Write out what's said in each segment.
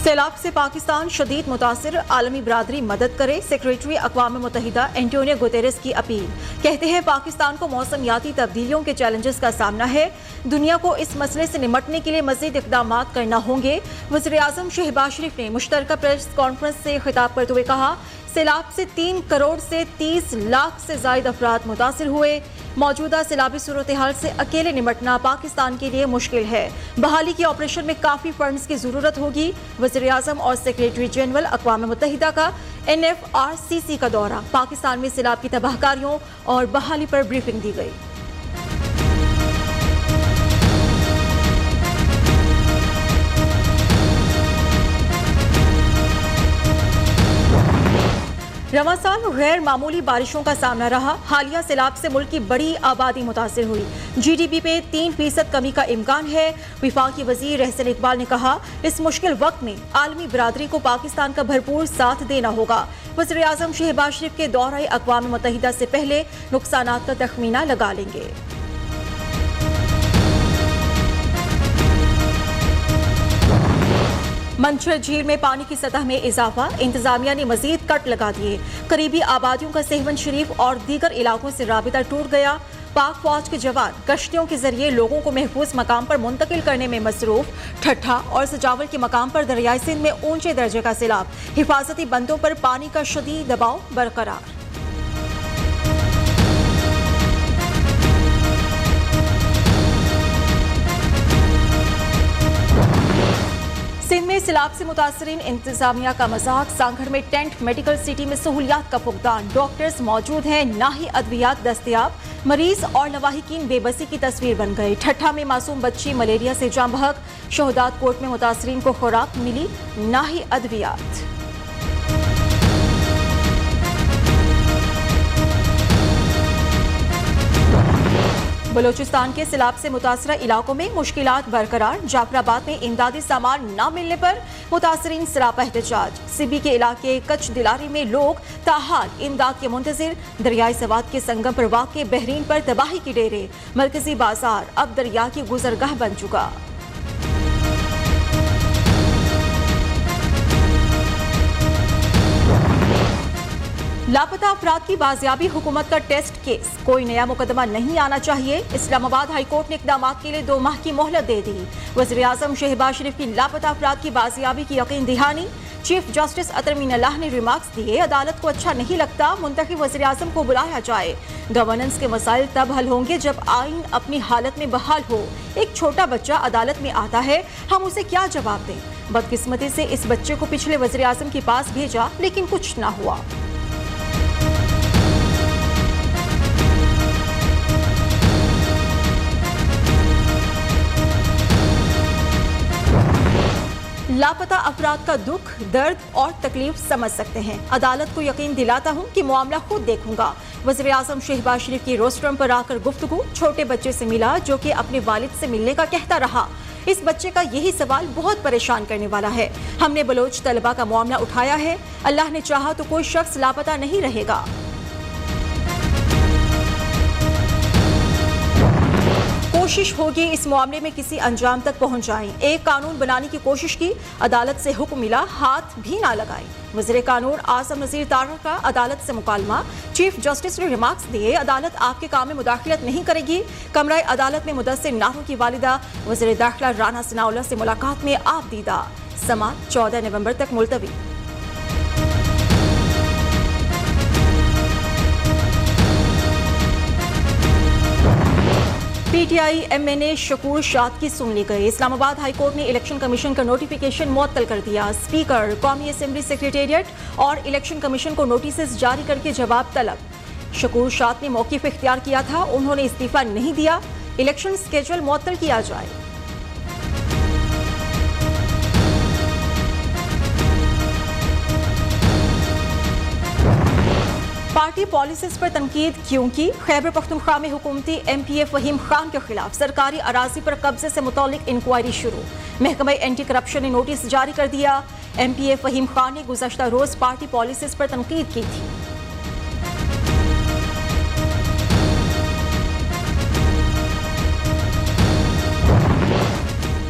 सैलाब से पाकिस्तान शदीद मुतासिर, आलमी बरादरी मदद करे। सेक्रेटरी अक़वाम मुत्तहिदा एंटोनियो गुतेरेस की अपील। कहते हैं पाकिस्तान को मौसमियाती तब्दीलियों के चैलेंजेस का सामना है, दुनिया को इस मसले से निपटने के लिए मज़ीद इक़दाम करना होंगे। वज़ीर-ए-आज़म शहबाज शरीफ ने मुश्तरका प्रेस कॉन्फ्रेंस से खिताब करते हुए कहा, सैलाब से 3 करोड़ से 30 लाख से ज़ायद अफराद मुतासिर हुए। मौजूदा सैलाबी सूरत हाल से अकेले निपटना पाकिस्तान के लिए मुश्किल है। बहाली के ऑपरेशन में काफ़ी फंड्स की ज़रूरत होगी। वज़ीर-ए-आज़म और सेक्रेटरी जनरल अक़वाम मुत्तहिदा का NFRCC का दौरा। पाकिस्तान में सैलाब की तबाहकारियों और बहाली पर ब्रीफिंग दी गई। रवां साल गैर मामूली बारिशों का सामना रहा। हालिया सैलाब से मुल्क की बड़ी आबादी मुतासिर हुई। GDP पे 3% कमी का इम्कान है। वफाकी वजीर एहसन इकबाल ने कहा, इस मुश्किल वक्त में आलमी बरादरी को पाकिस्तान का भरपूर साथ देना होगा। वज़ीर-ए-आज़म शहबाज शरीफ के दौरे अक़वाम मुत्तहिदा से पहले नुकसानात का तखमीना लगा लेंगे। मंछर झील में पानी की सतह में इजाफा, इंतजामिया ने मजीद कट लगा दिए। करीबी आबादियों का सहवन शरीफ और दीगर इलाकों से राबिता टूट गया। पाक फौज के जवान कश्तियों के जरिए लोगों को महफूज मकाम पर मुंतकिल करने में मसरूफ। ठट्ठा और सजावल के मकाम पर दरियाई सिंध में ऊंचे दर्जे का सैलाब। हिफाजती बंदों पर पानी का शदीद दबाव बरकरार। सिंध में सैलाब से मुतासरीन इंतजामिया का मजाक। सांगड़ में टेंट, मेडिकल सिटी में सहूलियात का फुकदान। डॉक्टर्स मौजूद हैं, ना ही अद्वियात दस्तयाब। मरीज और लवाहिकीन बेबसी की तस्वीर बन गए। ठट्ठा में मासूम बच्ची मलेरिया से जाँ बहक। शहदात कोर्ट में मुतासरीन को खुराक मिली, ना ही अद्वियात। बलोचिस्तान के सैलाब से मुतासरा इलाकों में मुश्किलात बरकरार। जाफराबाद में इमदादी सामान न मिलने पर मुतासरीन सरापा एहतजाज। सिबी के इलाके कच दिलारी में लोग ताहाल इमदाद के मुंतजिर। दरियाई सवात के संगम पर वाक़े बहरीन पर तबाही के डेरे। मरकजी बाजार अब दरिया की गुजरगाह बन चुका। लापता अफराद की बाजियाबी हुकूमत का टेस्ट केस। कोई नया मुकदमा नहीं आना चाहिए। इस्लामाबाद हाई कोर्ट ने इक़दाम के लिए 2 माह की मोहलत दे दी। वज़ीर-ए-आज़म शहबाज शरीफ की लापता अफराद की बाजियाबी की यकीन दहानी। चीफ जस्टिस अतर मीनल्लाह ने रिमार्क्स दिए, अदालत को अच्छा नहीं लगता, मुंतखब वज़ीर-ए-आज़म को बुलाया जाए। गवर्नेंस के मसाइल तब हल होंगे जब आइन अपनी हालत में बहाल हो। एक छोटा बच्चा अदालत में आता है, हम उसे क्या जवाब दें? बदकिस्मती से इस बच्चे को पिछले वज़ीर-ए-आज़म के पास भेजा, लेकिन कुछ ना हुआ। लापता अफराद का दुख, दर्द और तकलीफ समझ सकते हैं। अदालत को यकीन दिलाता हूं कि मामला खुद देखूंगा। वज़ीर-ए-आज़म शहबाज शरीफ की रोस्ट्रम पर आकर गुफ्तगू। छोटे बच्चे से मिला जो कि अपने वालिद से मिलने का कहता रहा। इस बच्चे का यही सवाल बहुत परेशान करने वाला है। हमने बलोच तलबा का मामला उठाया है। अल्लाह ने चाहा तो कोई शख्स लापता नहीं रहेगा। कोशिश होगी इस मामले में किसी अंजाम तक पहुंच जाएं। एक कानून बनाने की कोशिश की, अदालत से हुक्म मिला, हाथ भी ना लगाए। वज़ीर कानून आज़म नज़ीर तारड़ का अदालत से मुकालमा। चीफ जस्टिस ने रिमार्क्स दिए, अदालत आपके काम में मुदाखलत नहीं करेगी। कमरा अदालत में मुदस्सिर नारों की वालिदा वज़ीर दाखिला राना सनाउल्लाह से मुलाकात में आप दीदा। समाअत 14 नवंबर तक मुलतवी। PTI MNA शकूर शाद की सुन ली गई। इस्लामाबाद हाई कोर्ट ने इलेक्शन कमीशन का नोटिफिकेशन मुअत्तल कर दिया। स्पीकर, कौमी असेंबली सेक्रेटेरिएट और इलेक्शन कमीशन को नोटिस जारी करके जवाब तलब। शकूर शाद ने मौक़िफ़ इख्तियार किया था, उन्होंने इस्तीफा नहीं दिया। इलेक्शन स्केड्यूल मुअत्तल किया जाए। पार्टी पॉलिसीज पर तनकीद क्यों की? खैबर पख्तूनख्वा में हुकूमती MPA फहीम खान के खिलाफ सरकारी अराजी पर कब्जे से मुतालिक इंक्वायरी शुरू। महकमा एंटी करप्शन ने नोटिस जारी कर दिया। MPA फहीम खान ने गुज़श्ता रोज पार्टी पॉलिसीज पर तनकीद की थी।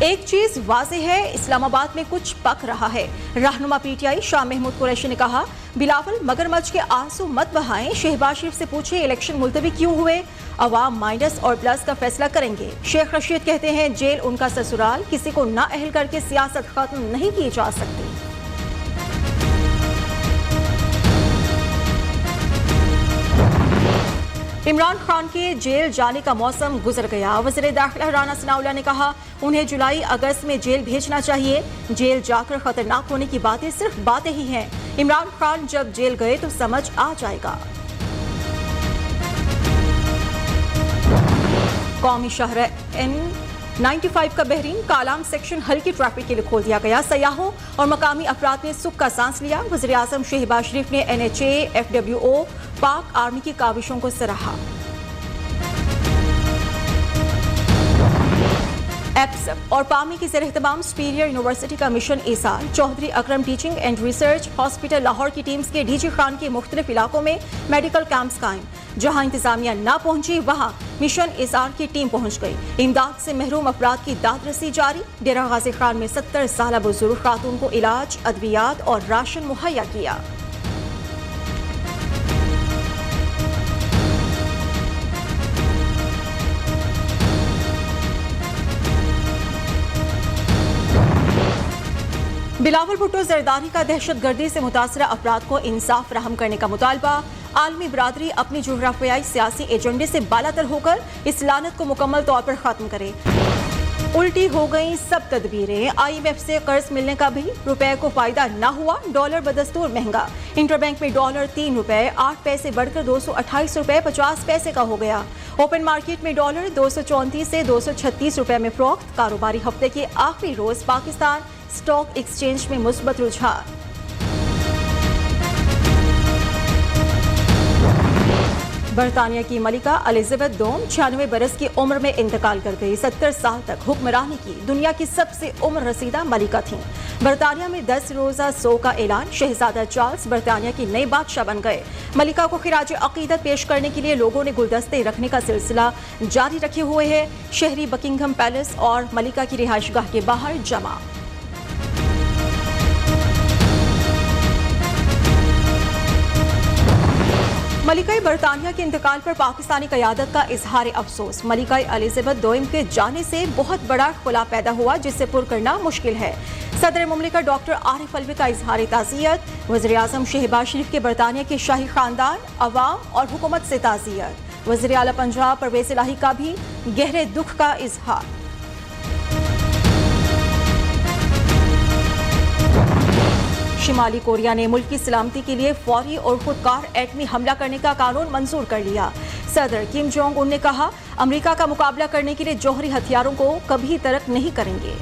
एक चीज वाज़ेह है, इस्लामाबाद में कुछ पक रहा है। रहनुमा पीटीआई शाह महमूद कुरैशी ने कहा, बिलावल मगरमच्छ के आंसू मत बहाएं, शहबाज शरीफ से पूछे इलेक्शन मुलतवी क्यों हुए, अवाम माइनस और प्लस का फैसला करेंगे। शेख रशीद कहते हैं, जेल उनका ससुराल, किसी को नाअहल करके सियासत खत्म नहीं की जा सकती। इमरान खान के जेल जाने का मौसम गुजर गया। वज़ीर दाखिला राना सनाउल्लाह ने कहा, उन्हें जुलाई अगस्त में जेल भेजना चाहिए। जेल जाकर खतरनाक होने की बातें सिर्फ बातें ही हैं। इमरान खान जब जेल गए तो समझ आ जाएगा। कौमी शहर N95 का बहरीन कालाम सेक्शन हल्की ट्रैफिक के लिए खोल दिया गया। सयाहों और मकामी अफराद ने सुख का सांस लिया। वज़ीर आज़म शहबाज शरीफ ने NHA, FWO, पाक आर्मी की काविशों को सराहा। एप्सप और पामी की ज़ेर-ए-एहतमाम सुपीरियर यूनिवर्सिटी का मिशन ईसाल, Chaudhry Akram teaching and research hospital Lahore की टीम्स के डीजी खान के मुख्तलिफ इलाकों में मेडिकल कैंप्स कायम। जहां इंतजामिया ना पहुंची वहां मिशन ईसाल की टीम पहुंच गई। इमदाद से महरूम अफराद की दाद रसी जारी। डेरा गाजी खान में 70 साल बुजुर्ग खातून को इलाज, अद्वियात और राशन मुहैया किया। बिलावल भुट्टो जरदारी का दहशतगर्दी से मुतासरा अफराद को इंसाफ फराहम करने का मुतालबा। आलमी बरादरी अपनी जोग्राफियाई सियासी एजेंडे से बालातर होकर इस लानत को मुकम्मल तौर पर खत्म करे। उल्टी हो गई सब तदबीरें। IMF से कर्ज मिलने का भी रुपए को फायदा ना हुआ। डॉलर बदस्तूर महंगा। इंटरबैंक में डॉलर 3 रुपए 8 पैसे बढ़कर 228 रुपए 50 पैसे का हो गया। ओपन मार्केट में डॉलर 234 से 236 रुपए में फरोख्त। कारोबारी हफ्ते के आखिरी रोज पाकिस्तान स्टॉक एक्सचेंज में मुस्बत रुझान। बरतानिया की मलिका एलिजाबेथ दोम 96 बरस की उम्र में इंतकाल कर गई। 70 साल तक हुक्मरानी की दुनिया की सबसे उम्र रसीदा मलिका थीं। बरतानिया में 10 रोजा सो का ऐलान। शहजादा चार्ल्स बरतानिया की नई बादशाह बन गए। मलिका को खिराज अकीदत पेश करने के लिए लोगों ने गुलदस्ते रखने का सिलसिला जारी रखे हुए है। शहरी बकिंघम पैलेस और मलिका की रिहाइशगाह के बाहर जमा। मलिका बरतानिया के इंतकाल पर पाकिस्तानी क़यादत का इजहार अफसोस। मलिका एलिजाबेथ दोम के जाने से बहुत बड़ा खुला पैदा हुआ जिससे पुर करना मुश्किल है। सदर मुमलिका डॉक्टर आरिफ अलवी का इजहार ताज़ियत। वज़ीर आज़म शहबाज शरीफ के बरतानिया के शाही खानदान, अवाम और हुकूमत से ताज़ियत। वज़ीर आला पंजाब परवेज़ इलाही का भी गहरे दुख का इजहार। शिमाली कोरिया ने मुल्क की सलामती के लिए फौरी और खुदकार एटमी हमला करने का कानून मंजूर कर लिया। सदर किम जोंग उन ने कहा, अमेरिका का मुकाबला करने के लिए जौहरी हथियारों को कभी तर्क नहीं करेंगे।